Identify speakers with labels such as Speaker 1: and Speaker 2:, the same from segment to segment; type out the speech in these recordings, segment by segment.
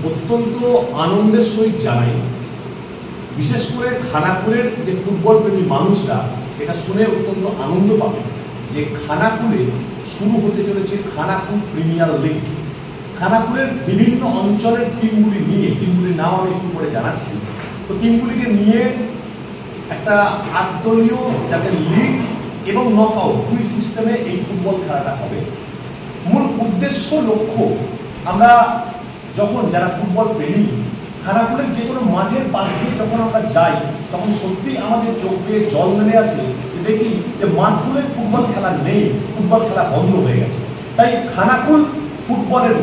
Speaker 1: অত্যন্ত আনন্দের সহিত জানাই, বিশেষ করে খানাকুলের যে ফুটবল প্রেমী মানুষরা এটা শুনে অত্যন্ত আনন্দ পাবে যে খানাকুলে শুরু হতে চলেছে খানাকুল প্রিমিয়ার লিগ। খানাকুলের বিভিন্ন অঞ্চলের টিমগুলি নিয়ে, টিমগুলির নাম আমি একটু করে জানাচ্ছি, তো টিমগুলিকে নিয়ে একটা 8 দলীয় যাতে লিগ এবং নকআউট দুই সিস্টেমে এই ফুটবল খেলাটা হবে। মূল উদ্দেশ্য লক্ষ্য, আমরা যখন যারা ফুটবল প্রেমী খানাকুলের যে কোনো মাঠের পাশ দিয়ে যখন আমরা যাই তখন সত্যি আমাদের চোখ দিয়ে জল নেমে আসে, দেখি যে মাঠগুলোয় ফুটবল খেলা নেই, ফুটবল খেলা বন্ধ হয়ে গেছে। তাই খানাকুল ফুটবলের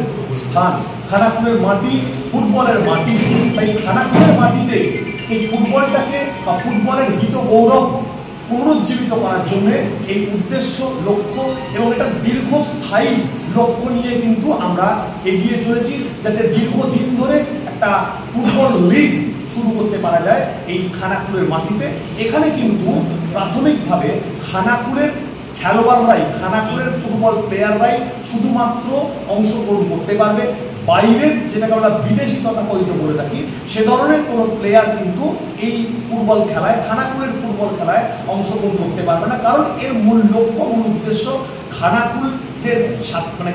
Speaker 1: স্থান, খানাকুলের মাটি ফুটবলের মাটি। তাই খানাকুলের মাটিতে সেই ফুটবলটাকে বা ফুটবলের হিত গৌরব পুনরুজ্জীবিত করার জন্য এই উদ্দেশ্য লক্ষ্য এবং এটা দীর্ঘস্থায়ী লক্ষ্য নিয়ে কিন্তু আমরা এগিয়ে চলেছি, যাতে দীর্ঘদিন ধরে একটা ফুটবল লিগ শুরু করতে পারা যায় এই খানাকুলের মাটিতে। এখানে কিন্তু প্রাথমিকভাবে খানাকুলের খেলোয়াড়রাই, খানাকুলের ফুটবল প্লেয়াররাই শুধুমাত্র অংশগ্রহণ করতে পারবে। বাইরের, যেটাকে আমরা বিদেশি তথাকথিত বলে থাকি, সে ধরনের কোনো প্লেয়ার কিন্তু এই ফুটবল খেলায়, খানাকুলের ফুটবল খেলায় অংশগ্রহণ করতে পারবে না। কারণ এর মূল লক্ষ্য, মূল উদ্দেশ্য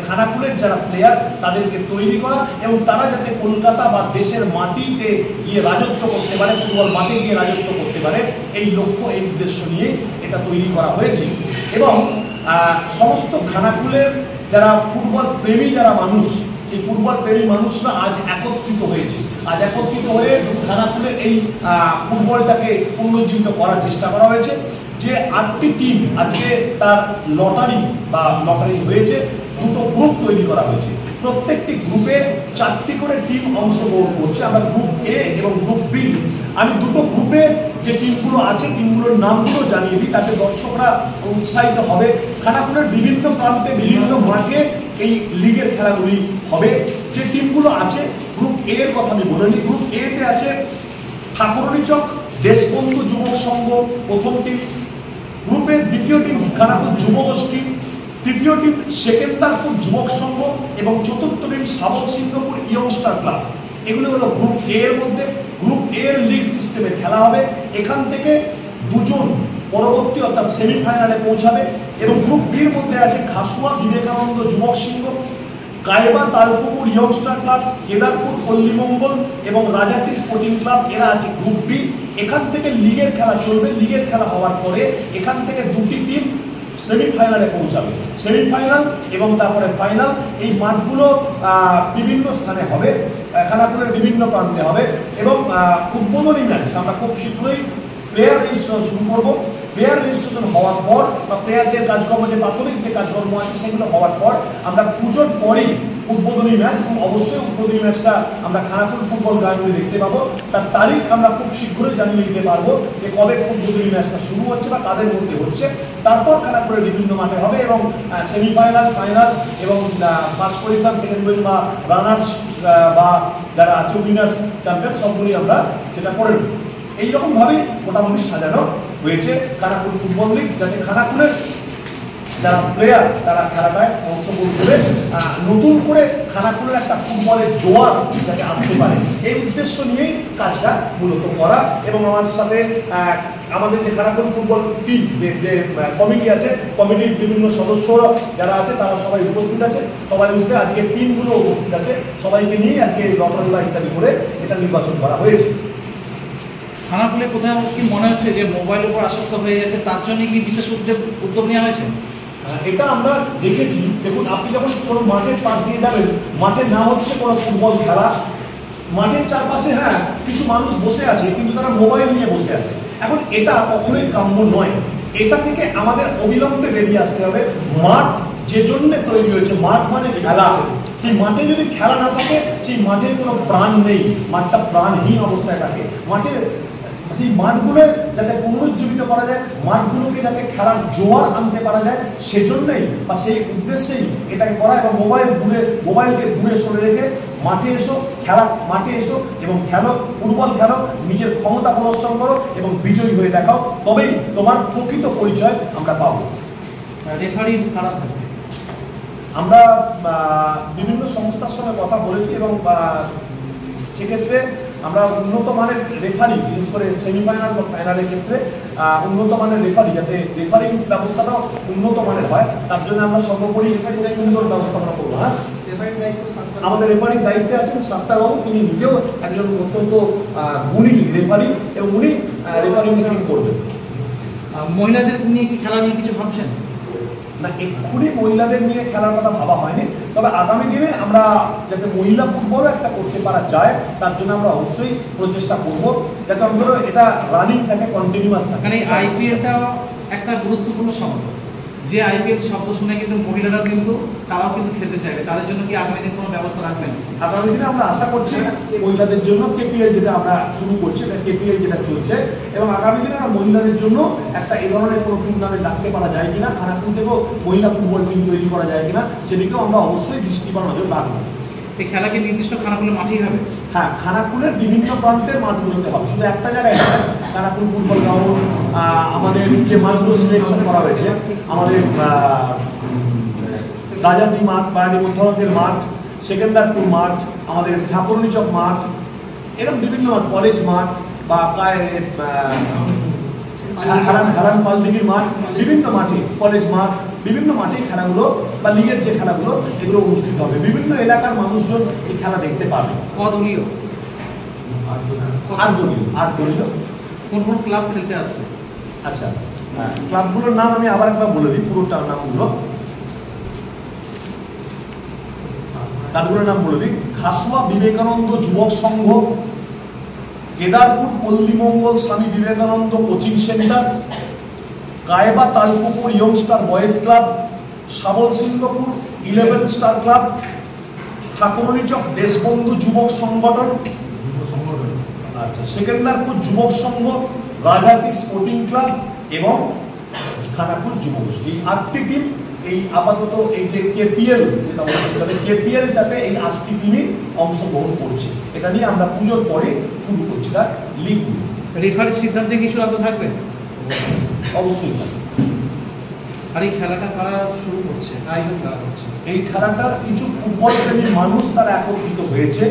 Speaker 1: খানাকুলের যারা প্লেয়ার তাদেরকে তৈরি করা এবং তারা যাতে কলকাতা বা দেশের মাটিতে গিয়ে রাজত্ব করতে পারে, ফুটবল মাঠে গিয়ে রাজত্ব করতে পারে, এই লক্ষ্য, এই উদ্দেশ্য নিয়ে এটা তৈরি করা হয়েছে। এবং সমস্ত খানাকুলের যারা ফুটবল প্রেমী যারা মানুষ, এই ফুটবল প্রেমী মানুষরা আজ একত্রিত হয়েছে। আজ একত্রিত হয়ে খানাকুলের এই ফুটবলটাকে পুনরুজ্জীবিত করার চেষ্টা করা হয়েছে। যে 8টি টিম আজকে তার লটারি হয়েছে, দুটো গ্রুপ তৈরি করা হয়েছে। প্রত্যেকটি গ্রুপে 4টি করে টিম অংশগ্রহণ করছে। আমরা গ্রুপ এ এবং গ্রুপ বি, আমি দুটো গ্রুপে যে টিমগুলো আছে টিমগুলোর নামগুলো জানিয়ে দিই, তাতে দর্শকরা উৎসাহিত হবে। খানাকুলের বিভিন্ন প্রান্তে, বিভিন্ন মাঠে এই লিগের খেলাগুলি হবে। যে টিমগুলো আছে, গ্রুপ এ এর কথা আমি বলে নিই। গ্রুপ এ তে আছে ঠাকুরনীচক দেশবন্ধু যুবক সংঘ প্রথম টিম, গ্রুপের দ্বিতীয় টিম খানাকুল যুব গোষ্ঠী, তৃতীয় টিম সেকেন্দারপুর যুবক সংঘ এবং চতুর্থ টিম সাবক সিংহপুর ইয়ংস্টার ক্লাব। এগুলো হলো গ্রুপ এ এর মধ্যে। গ্রুপ এ এর লিগ সিস্টেমে খেলা হবে। এখান থেকে দুজন পরবর্তী অর্থাৎ সেমিফাইনালে পৌঁছাবে। এবং গ্রুপ বির মধ্যে আছে খাসুয়া বিবেকানন্দ যুবক সিংহ, কায়বা তালপুকুর ইয়ংস্টার ক্লাব, কেদারপুর পল্লীমঙ্গল এবং রাজাটি স্পোর্টিং ক্লাব, এরা আছে গ্রুপ বি। এখান থেকে লিগের খেলা চলবে। লিগের খেলা হওয়ার পরে এখান থেকে দুটি টিম সেমিফাইনালে পৌঁছাবে। সেমিফাইনাল এবং তারপরে ফাইনাল। এই মাঠগুলো বিভিন্ন স্থানে হবে, খানাকুলের বিভিন্ন প্রান্তে হবে। এবং উদ্বোধনী ম্যাচ আমরা খুব শীঘ্রই প্লেয়ার রেজিস্ট্রেশন শুরু করব। প্লেয়ার রেজিস্ট্রেশন হওয়ার পর বা প্লেয়ারদের কাজকর্ম, যে প্রাথমিক যে কাজকর্ম আছে সেগুলো হওয়ার পর আমরা পুজোর পরেই উদ্বোধনী ম্যাচ, এবং অবশ্যই উদ্বোধনী ম্যাচটা আমরা খানাকুল ফুটবল গ্রাউন্ডে দেখতে পাবো। তার তারিখ আমরা খুব শীঘ্রই জানিয়ে দিতে পারবো যে কবে উদ্বোধনী ম্যাচটা শুরু হচ্ছে বা কাদের মধ্যে হচ্ছে। তারপর খানাকুলের বিভিন্ন মাঠে হবে এবং সেমিফাইনাল, ফাইনাল এবং ফার্স্ট পজিশন, সেকেন্ড পজিশন বা রানার্স বা যারা আছে উইনার্স, চ্যাম্পিয়ন, সবগুলি আমরা সেটা করে নেব। এইরকম ভাবে মোটামুটি সাজানো হয়েছে খানাকুল ফুটবল লিগ, যাতে খানাকুলের যারা প্লেয়ার তারা খেলাটায় অংশগ্রহণ করে নতুন করে খানাকুলের একটা ফুটবলের জোয়ার যাতে আসতে পারে, এই উদ্দেশ্য নিয়েই কাজটা মূলত করা। এবং আমার সাথে আমাদের যে খানাকুল ফুটবল টিম যে কমিটি আছে, কমিটির বিভিন্ন সদস্যরা যারা আছে তারা সবাই উপস্থিত আছে। সবাই বুঝতে আজকে টিমগুলো উপস্থিত আছে, সবাইকে নিয়ে আজকে লটারি বা ইত্যাদি করে এটা নির্বাচন করা হয়েছে।
Speaker 2: খানাকুলে কোথাও কি মনে হচ্ছে যে মোবাইলের উপর আসক্ত হয়ে গেছে, তার জন্য কি বিশেষ উদ্যোগ নেওয়া হয়েছে?
Speaker 1: এটা আমরা দেখেছি। দেখুন, আপনি যখন কোনো মাঠের পাশ দিয়ে যাবেন, মাঠে না হচ্ছে কোনো ফুটবল খেলা, মাঠের চারপাশে কিছু মানুষ বসে আছে কিন্তু তারা মোবাইল নিয়ে বসে আছে। এখন এটা কখনোই কাম্য নয়। এটা থেকে আমাদের অবিলম্বে বেরিয়ে আসতে হবে। মাঠ যে জন্য তৈরি হয়েছে, মাঠ মানে খেলা, সেই মাঠে যদি খেলা না থাকে সেই মাঠের কোনো প্রাণ নেই, মাঠটা প্রাণহীন অবস্থায় থাকে। মাঠে সেই মাঠগুলো যাতে পুনরুজ্জীবিত করা যায়, মাঠগুলোকে যাতে খেলার জোয়ার আনতে পারা যায়, সেজন্যই বা সেই উদ্দেশ্যেই এটাকে করা। এবং মোবাইলকে দূরে সরে রেখে মাঠে এসো, মাঠে এসো এবং খেলো, ফুটবল খেলো, নিজের ক্ষমতা প্রদর্শন করো এবং বিজয়ী হয়ে দেখাও, তবেই তোমার প্রকৃত পরিচয় আমরা পাবো।
Speaker 2: রেফারি খারাপ থাকবে।
Speaker 1: আমরা বিভিন্ন সংস্থার সঙ্গে কথা বলেছি এবং সেক্ষেত্রে আমরা উন্নত মানের রেফারি, বিশেষ করে সেমিফাইনাল বা ফাইনালের ক্ষেত্রে উন্নত মানের রেফারি, যাতে রেফারিং ব্যবস্থাটাও উন্নত মানের হয়, তার জন্য আমরা সর্বোপরি সুন্দর ব্যবস্থাপনা করবো। হ্যাঁ, আমাদের রেফারির দায়িত্বে আছেন সাত্তারবাবু, তিনি নিজেও একজন অত্যন্ত গুণী রেফারি এবং উনি রেফারিং করবেন।
Speaker 2: মহিলাদের নিয়ে কি খেলা নিয়ে কিছু ভাবছেন?
Speaker 1: না, এক্ষুনি মহিলাদের নিয়ে খেলার কথা ভাবা হয়নি, তবে আগামী দিনে আমরা যাতে মহিলা ফুটবলও একটা করতে পারা যায় তার জন্য আমরা অবশ্যই প্রচেষ্টা করবো, যাতে অন্তত এটা রানিং থাকে, কন্টিনিউয়াস থাকে।
Speaker 2: মানে আইপিএলটা একটা গুরুত্বপূর্ণ শব্দ, যে আইপিএল শব্দ শুনে কিন্তু মহিলারা কিন্তু তারাও কিন্তু খেলতে চাইবে, তাদের জন্য কি আগামী দিনে কোনো ব্যবস্থা রাখবেন?
Speaker 1: আগামী দিনে আমরা আশা করছি মহিলাদের জন্য কেপিএল যেটা আমরা শুরু করছি, কেপিএল যেটা চলছে, এবং আগামী দিনে আমরা মহিলাদের জন্য একটা এই ধরনের কোনো টুর্নামেন্ট রাখতে পারা যায় কিনা, খানাকুল থেকেও মহিলা ফুটবল টিম তৈরি করা যায় কিনা, সেদিকেও আমরা অবশ্যই দৃষ্টি বা নজর রাখবো।
Speaker 2: এই খেলা কি নির্দিষ্ট খানাকুলের মাঠেই হবে?
Speaker 1: হ্যাঁ, খানাকুলের বিভিন্ন প্রান্তের মাঠগুলোতে হবে, শুধু একটা জায়গায় নয়। খানাকুল ফুটবল গ্রাউন্ড, আমাদের যে মাঠগুলো সিলেকশন করা হয়েছে, আমাদের রাজাদি মাঠ, বাড়ি মধ্যরকের মাঠ, সেকেন্দারপুর মাঠ, আমাদের ঠাকুরনিচক মাঠ, এরকম বিভিন্ন মাঠ, কলেজ মাঠ বা হারান পালদিঘির মাঠ, বিভিন্ন মাঠে, কলেজ মাঠ, বিভিন্ন মাঠে খেলাগুলো বা লিগের যে খেলাগুলো এগুলো অনুষ্ঠিত হবে। বিভিন্ন এলাকার মানুষজন এই খেলা দেখতে পাবে।
Speaker 2: কদলীয়
Speaker 1: আর দলীয়
Speaker 2: কোন কোন ক্লাব খেলতে আসছে?
Speaker 1: আচ্ছা, ক্লাবগুলোর নাম আমি আবার একবার বলে দিই, পুরোটার নামগুলো। ক্লাবগুলোর নাম বলে দিই: খাসুয়া বিবেকানন্দ যুবক সংঘ, Kedarpur Pallimangal Swami Vivekananda coaching centre, Kayba Talpukur youngster boys club, Sabal Singhapur 11 star club, Thakurnichak Deshbandhu যুবক সংগঠন, আচ্ছা, সেকেন্দারপুর যুবক সংঘ, রাজাতি স্পোর্টিং ক্লাব এবং খানাকুল যুবগোষ্ঠী। 8টি টিম এই আপাতত এই যে কেপিএল, যেটা কেপিএলটাতে এই 8টি টিমই অংশগ্রহণ করছে। এটা নিয়ে আমরা পুজোর পরে শুরু করছি তার লিগ।
Speaker 2: রেফারির সিদ্ধান্তে কিছু চূড়ান্ত থাকবে?
Speaker 1: অবশ্যই।
Speaker 2: আর এই খেলাটা কারা শুরু করছে, আয়োজন করা হচ্ছে?
Speaker 1: এই খেলাটার কিছু ফুটবল প্রেমী মানুষ তারা একত্রিত হয়েছে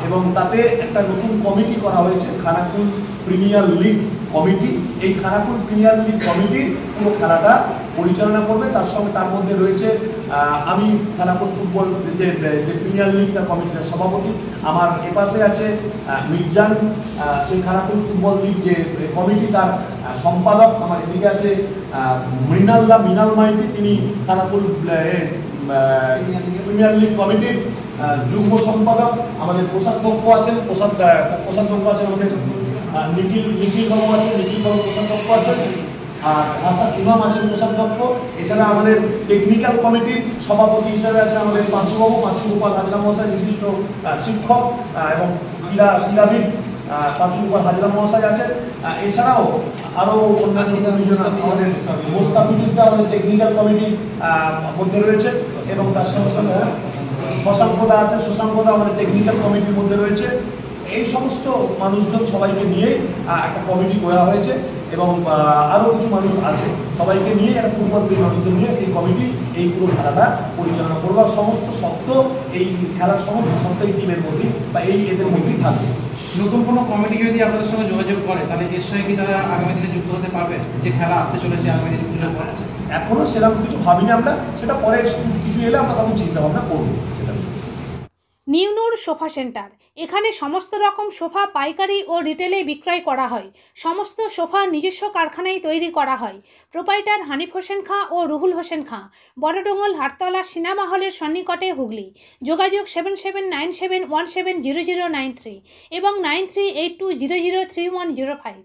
Speaker 1: এবং তাতে একটা নতুন কমিটি করা হয়েছে, খানাকুল প্রিমিয়ার লিগ কমিটি। এই খানাকুল প্রিমিয়ার লিগ কমিটি পুরো খেলাটা পরিচালনা করবে। তার মধ্যে রয়েছে আমি, খানাকুল ফুটবল যে প্রিমিয়ার লিগ তার কমিটির সভাপতি, আমার এপাশে আছে মির্জান, সেই খানাকুল ফুটবল লিগ যে কমিটি তার সম্পাদক, আমার এদিকে আছে মৃণাল মাইতি, তিনি খানাকুল প্রিমিয়ার লিগ কমিটির যুগ্ম সম্পাদক। আমাদের কোষাধ্যক্ষ আছেন, কোষাধ্যক্ষ আছেন আমাদের নিখিল বাবু আছেন, নিখিল বাবু কোষাধ্যক্ষ আছেন, আর হাসান ইমাম আছেন কোষাধ্যক্ষ। এছাড়া আমাদের টেকনিক্যাল কমিটির সভাপতি হিসেবে আছেন আমাদের পাঁচুবাবু, পাঁচু গোপাল হাজরা মহাশয়, বিশিষ্ট শিক্ষক এবং ক্রীড়াবিদ পাঁচু গোপাল হাজরা মহাশয় আছেন। এছাড়াও আরও অন্যান্য আমাদের মোস্তাফিজুদ্দা আমাদের টেকনিক্যাল কমিটির মধ্যে রয়েছে এবং তার সঙ্গে সঙ্গে শশাঙ্কদা আছেন, শশাঙ্কদা আমাদের টেকনিক্যাল কমিটির মধ্যে রয়েছে। এই সমস্ত মানুষজন সবাইকে নিয়ে একটা কমিটি করা হয়েছে এবং আরও কিছু মানুষ আছে, সবাইকে নিয়ে একটা ফুটবল প্রেমী মানুষদের নিয়ে এই কমিটি এই পুরো খেলাটা পরিচালনা করবে। সমস্ত সত্ত্ব এই খেলার সমস্ত সত্ত্ব এই টিমের মধ্যেই বা এদের মধ্যেই থাকবে।
Speaker 2: নতুন কোনো কমিটি যদি আপনাদের সঙ্গে যোগাযোগ করে তাহলে এর সঙ্গে কি তারা আগামী দিনে যুক্ত হতে পারবে, যে খেলা আসতে চলেছে আগামী দিনে পুজোর পরে?
Speaker 1: এখনো সেরকম কিছু ভাবিনি আমরা, সেটা পরে কিছু এলে আমরা তখন চিন্তা ভাবনা করবো।
Speaker 3: নিউ নূর সোফা সেন্টার, এখানে সমস্ত রকম সোফা পাইকারি ও রিটেলে বিক্রয় করা হয়। সমস্ত সোফা নিজস্ব কারখানায় তৈরি করা হয়। প্রোপাইটার হানিফ হোসেন খাঁ ও রুহুল হোসেন খাঁ, বড়ডোঙ্গল হাটতলা সিনেমা হলের সন্নিকটে, হুগলি। যোগাযোগ 7797170093 এবং 9382003105।